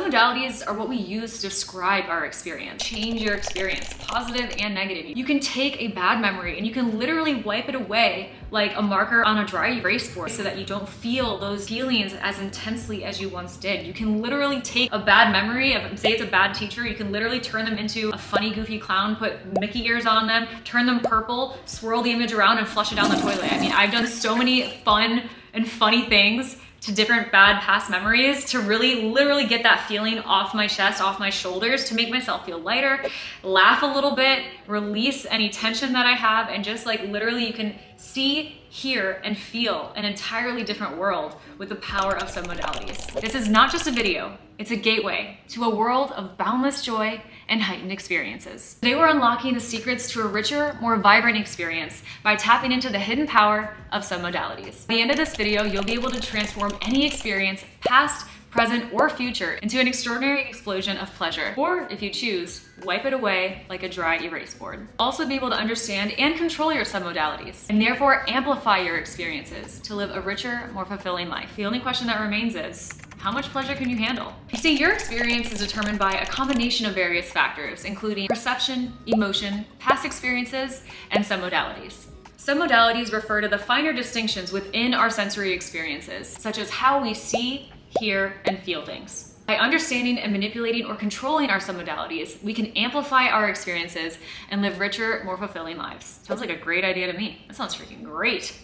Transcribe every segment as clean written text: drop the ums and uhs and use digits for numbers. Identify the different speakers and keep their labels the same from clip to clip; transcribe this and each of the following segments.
Speaker 1: Submodalities are what we use to describe our experience. Change your experience, positive and negative. You can take a bad memory and you can literally wipe it away like a marker on a dry erase board so that you don't feel those feelings as intensely as you once did. You can literally take a bad memory of, say it's a bad teacher, you can literally turn them into a funny, goofy clown, put Mickey ears on them, turn them purple, swirl the image around and flush it down the toilet. I mean, I've done so many fun and funny things to different bad past memories to really literally get that feeling off my chest, off my shoulders, to make myself feel lighter, laugh a little bit, release any tension that I have, and just like literally you can see, hear, and feel an entirely different world with the power of submodalities. This is not just a video, it's a gateway to a world of boundless joy and heightened experiences. Today we're unlocking the secrets to a richer, more vibrant experience by tapping into the hidden power of submodalities. At the end of this video, you'll be able to transform any experience, past, present, or future, into an extraordinary explosion of pleasure. Or, if you choose, wipe it away like a dry erase board. Also be able to understand and control your submodalities, and therefore amplify your experiences to live a richer, more fulfilling life. The only question that remains is, how much pleasure can you handle? You see, your experience is determined by a combination of various factors, including perception, emotion, past experiences, and submodalities. Submodalities refer to the finer distinctions within our sensory experiences, such as how we see, hear, and feel things. By understanding and manipulating or controlling our submodalities, we can amplify our experiences and live richer, more fulfilling lives. Sounds like a great idea to me. That sounds freaking great.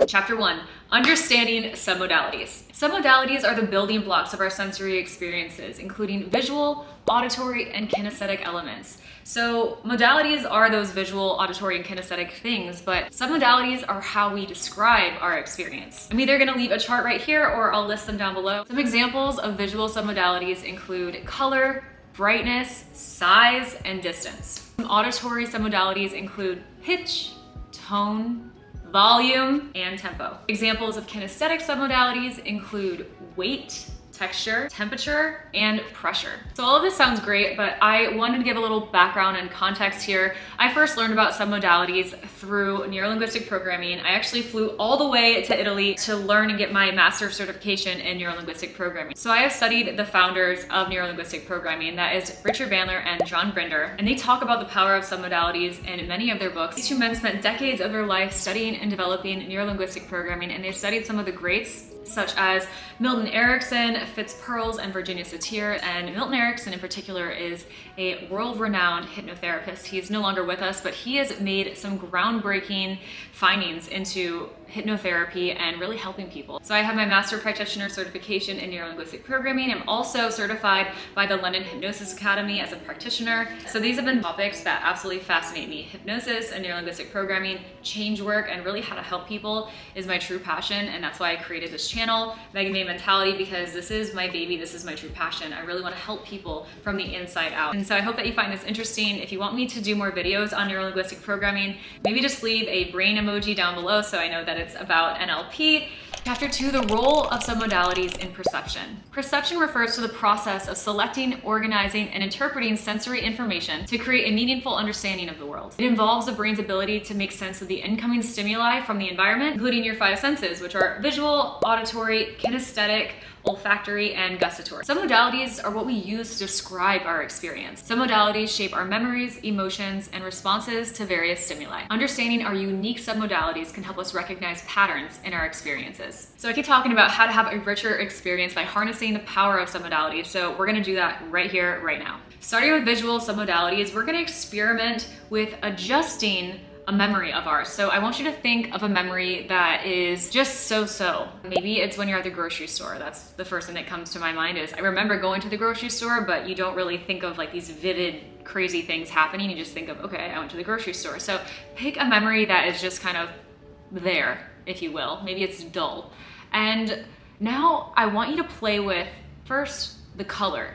Speaker 1: Chapter 1, understanding submodalities. Submodalities are the building blocks of our sensory experiences, including visual, auditory, and kinesthetic elements. So modalities are those visual, auditory, and kinesthetic things, but submodalities are how we describe our experience. I'm either gonna leave a chart right here or I'll list them down below. Some examples of visual submodalities include color, brightness, size, and distance. Some auditory submodalities include pitch, tone, volume, and tempo. Examples of kinesthetic submodalities include weight, texture, temperature, and pressure. So all of this sounds great, but I wanted to give a little background and context here. I first learned about submodalities through neurolinguistic programming. I actually flew all the way to Italy to learn and get my master's certification in neurolinguistic programming. So I have studied the founders of neurolinguistic programming, that is Richard Bandler and John Grinder, and they talk about the power of submodalities in many of their books. These two men spent decades of their life studying and developing neurolinguistic programming, and they studied some of the greats such as Milton Erickson, Fitz Perls, and Virginia Satir. And Milton Erickson in particular is a world-renowned hypnotherapist. He is no longer with us, but he has made some groundbreaking findings into hypnotherapy and really helping people. So I have my master practitioner certification in neurolinguistic programming. I'm also certified by the London Hypnosis Academy as a practitioner. So these have been topics that absolutely fascinate me. Hypnosis and neurolinguistic programming, change work, and really how to help people is my true passion, and that's why I created this channel, Megan Mae Mentality, because this is my baby, this is my true passion. I really want to help people from the inside out. And so I hope that you find this interesting. If you want me to do more videos on neurolinguistic programming, maybe just leave a brain emoji down below so I know that it's about NLP. Chapter 2, the role of submodalities in perception. Perception refers to the process of selecting, organizing, and interpreting sensory information to create a meaningful understanding of the world. It involves the brain's ability to make sense of the incoming stimuli from the environment, including your five senses, which are visual, auditory, kinesthetic, olfactory, and gustatory. Submodalities are what we use to describe our experience. Submodalities shape our memories, emotions, and responses to various stimuli. Understanding our unique submodalities can help us recognize patterns in our experiences. So I keep talking about how to have a richer experience by harnessing the power of submodalities. So we're gonna do that right here, right now. Starting with visual submodalities, we're gonna experiment with adjusting a memory of ours. So I want you to think of a memory that is just so-so. Maybe it's when you're at the grocery store. That's the first thing that comes to my mind is I remember going to the grocery store, but you don't really think of like these vivid, crazy things happening. You just think of, okay, I went to the grocery store. So pick a memory that is just kind of there, if you will. Maybe it's dull. And now I want you to play with, first, the color.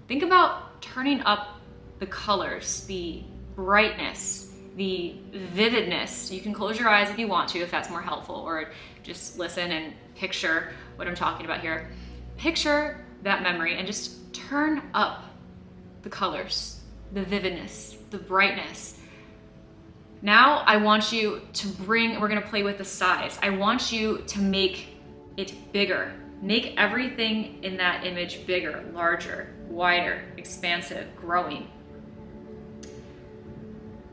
Speaker 1: Think about turning up the colors, the brightness, the vividness. You can close your eyes if you want to, if that's more helpful, or just listen and picture what I'm talking about here. Picture that memory and just turn up the colors, the vividness, the brightness. Now I want you to we're gonna play with the size. I want you to make it bigger. Make everything in that image bigger, larger, wider, expansive, growing.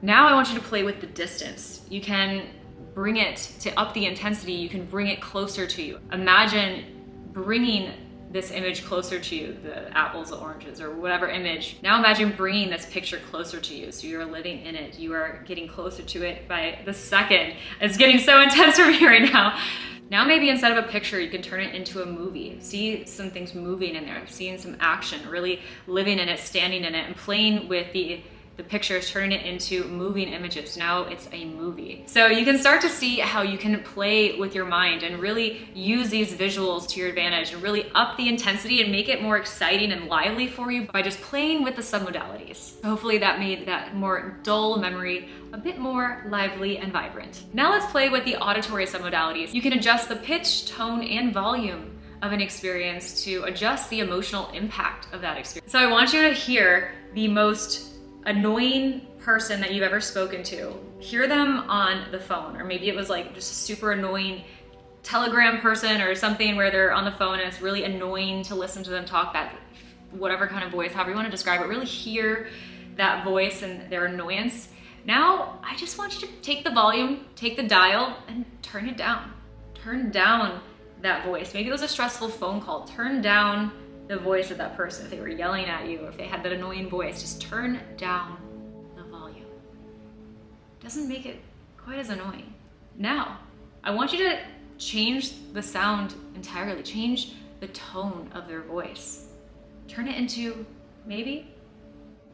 Speaker 1: Now I want you to play with the distance. You can bring it to up the intensity. You can bring it closer to you. Imagine bringing this image closer to you, the apples, the oranges, or whatever image. Now imagine bringing this picture closer to you. So you're living in it. You are getting closer to it by the second. It's getting so intense for me right now. Now maybe instead of a picture, you can turn it into a movie. See some things moving in there, seeing some action, really living in it, standing in it, and playing with the pictures, turning it into moving images. Now it's a movie. So you can start to see how you can play with your mind and really use these visuals to your advantage and really up the intensity and make it more exciting and lively for you by just playing with the submodalities. Hopefully that made that more dull memory a bit more lively and vibrant. Now let's play with the auditory submodalities. You can adjust the pitch, tone, and volume of an experience to adjust the emotional impact of that experience. So I want you to hear the most annoying person that you've ever spoken to. Hear them on the phone, or maybe it was like just a super annoying Telegram person or something where they're on the phone and it's really annoying to listen to them talk, that whatever kind of voice, however you want to describe it, really hear that voice and their annoyance. Now, I just want you to take the volume, take the dial, and turn it down. Turn down that voice. Maybe it was a stressful phone call. Turn down the voice of that person. If they were yelling at you, or if they had that annoying voice, just turn down the volume. Doesn't make it quite as annoying. Now, I want you to change the sound entirely. Change the tone of their voice. Turn it into maybe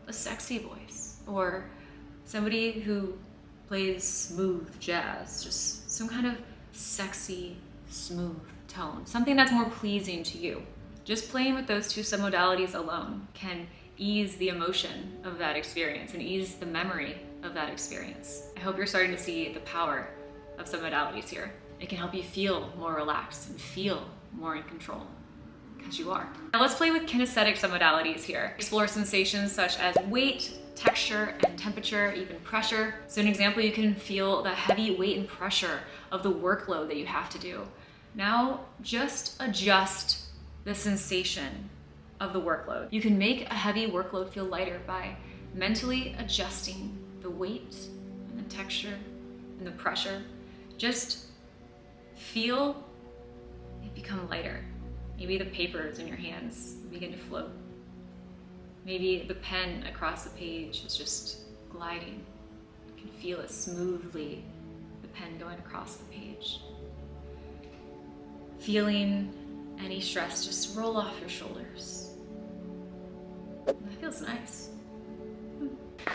Speaker 1: a sexy voice, or somebody who plays smooth jazz, just some kind of sexy, smooth tone, something that's more pleasing to you. Just playing with those two submodalities alone can ease the emotion of that experience and ease the memory of that experience. I hope you're starting to see the power of submodalities here. It can help you feel more relaxed and feel more in control, because you are. Now let's play with kinesthetic submodalities here. Explore sensations such as weight, texture, and temperature, even pressure. So an example, you can feel the heavy weight and pressure of the workload that you have to do. Now just adjust the sensation of the workload. You can make a heavy workload feel lighter by mentally adjusting the weight and the texture and the pressure. Just feel it become lighter. Maybe the papers in your hands begin to float. Maybe the pen across the page is just gliding. You can feel it smoothly, the pen going across the page. Feeling any stress just roll off your shoulders. That feels nice.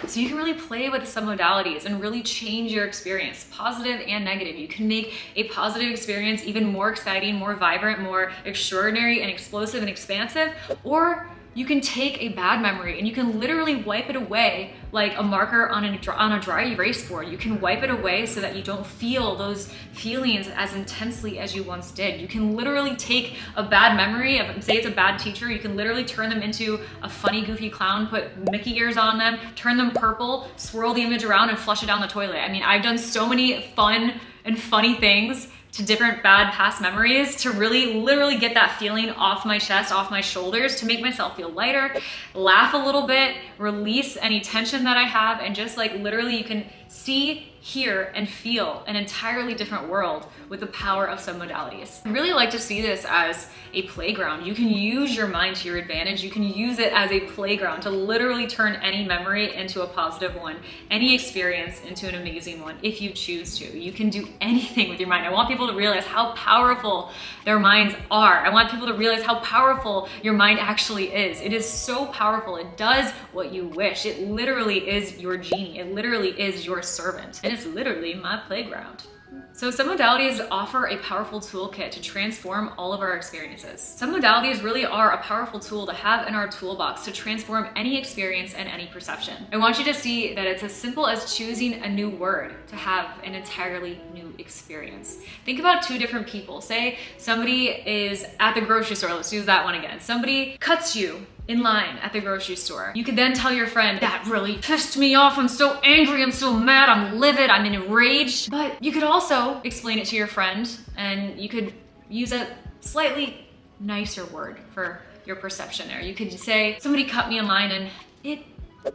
Speaker 1: So you can really play with some modalities and really change your experience, positive and negative. You can make a positive experience even more exciting, more vibrant, more extraordinary and explosive and expansive, or you can take a bad memory and you can literally wipe it away like a marker on a dry erase board. You can wipe it away so that you don't feel those feelings as intensely as you once did. You can literally take a bad memory of, say it's a bad teacher, you can literally turn them into a funny, goofy clown, put Mickey ears on them, turn them purple, swirl the image around and flush it down the toilet. I mean, I've done so many fun and funny things to different bad past memories to really literally get that feeling off my chest, off my shoulders, to make myself feel lighter, laugh a little bit, release any tension that I have, and just like literally you can see, hear, and feel an entirely different world with the power of submodalities. I really like to see this as a playground. You can use your mind to your advantage. You can use it as a playground to literally turn any memory into a positive one, any experience into an amazing one if you choose to. You can do anything with your mind. I want people to realize how powerful their minds are. I want people to realize how powerful your mind actually is. It is so powerful. It does what you wish. It literally is your genie. It literally is your servant. And it's literally my playground. So some modalities offer a powerful toolkit to transform all of our experiences. Some modalities really are a powerful tool to have in our toolbox to transform any experience and any perception. I want you to see that it's as simple as choosing a new word to have an entirely new experience. Think about two different people. Say somebody is at the grocery store. Let's use that one again. Somebody cuts you in line at the grocery store. You could then tell your friend, that really pissed me off. I'm so angry, I'm so mad, I'm livid, I'm enraged. But you could also explain it to your friend, and you could use a slightly nicer word for your perception there. You could say, somebody cut me in line and it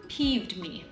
Speaker 1: peeved me.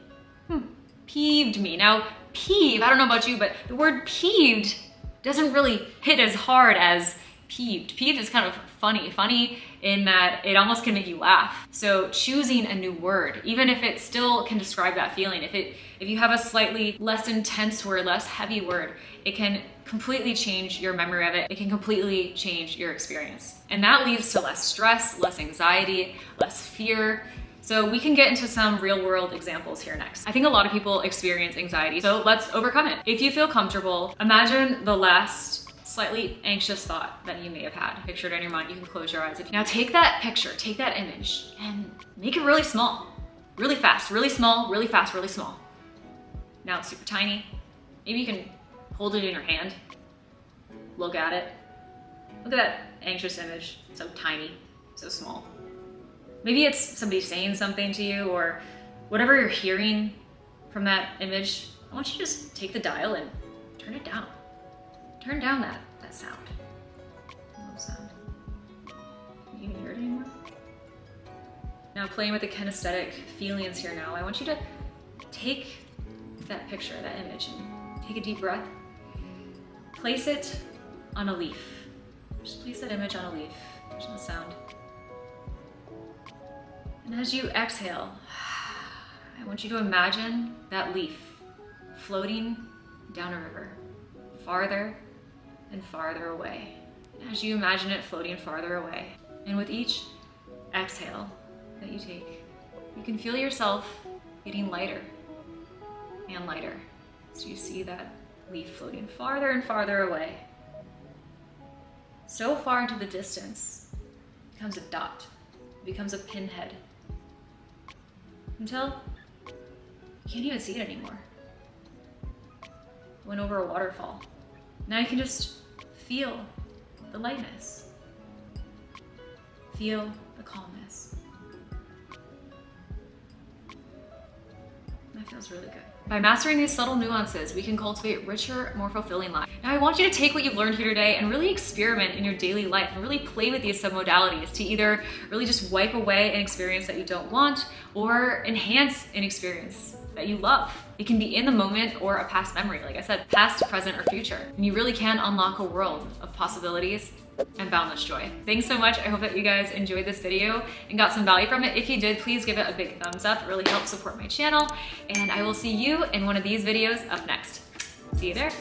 Speaker 1: Peeved me. Now, peeve, I don't know about you, but the word peeved doesn't really hit as hard as peeved. Peeved is kind of funny in that it almost can make you laugh. So choosing a new word, even if it still can describe that feeling, if you have a slightly less intense word, less heavy word, it can completely change your memory of it. It can completely change your experience. And that leads to less stress, less anxiety, less fear. So we can get into some real world examples here next. I think a lot of people experience anxiety, so let's overcome it. If you feel comfortable, imagine the last slightly anxious thought that you may have had. Picture it in your mind, you can close your eyes. Now take that picture, take that image, and make it really small, really fast, really small, really fast, really small. Now it's super tiny. Maybe you can hold it in your hand, look at it. Look at that anxious image, so tiny, so small. Maybe it's somebody saying something to you or whatever you're hearing from that image. I want you to just take the dial and turn it down. Turn down that sound. Low sound. Can you even hear it anymore? Now playing with the kinesthetic feelings here now, I want you to take that picture, that image, and take a deep breath. Place it on a leaf. Just place that image on a leaf. There's no sound. And as you exhale, I want you to imagine that leaf floating down a river, farther and farther away. And as you imagine it floating farther away, and with each exhale that you take, you can feel yourself getting lighter and lighter. So you see that leaf floating farther and farther away. So far into the distance, it becomes a dot, it becomes a pinhead, until you can't even see it anymore. Went over a waterfall. Now you can just feel the lightness. Feel the calmness. That feels really good. By mastering these subtle nuances, we can cultivate richer, more fulfilling lives. Now I want you to take what you've learned here today and really experiment in your daily life and really play with these submodalities to either really just wipe away an experience that you don't want or enhance an experience that you love. It can be in the moment or a past memory, like I said, past, present, or future. And you really can unlock a world of possibilities and boundless joy. Thanks so much. I hope that you guys enjoyed this video and got some value from it. If you did, please give it a big thumbs up. It really helps support my channel. And I will see you in one of these videos up next. See you there.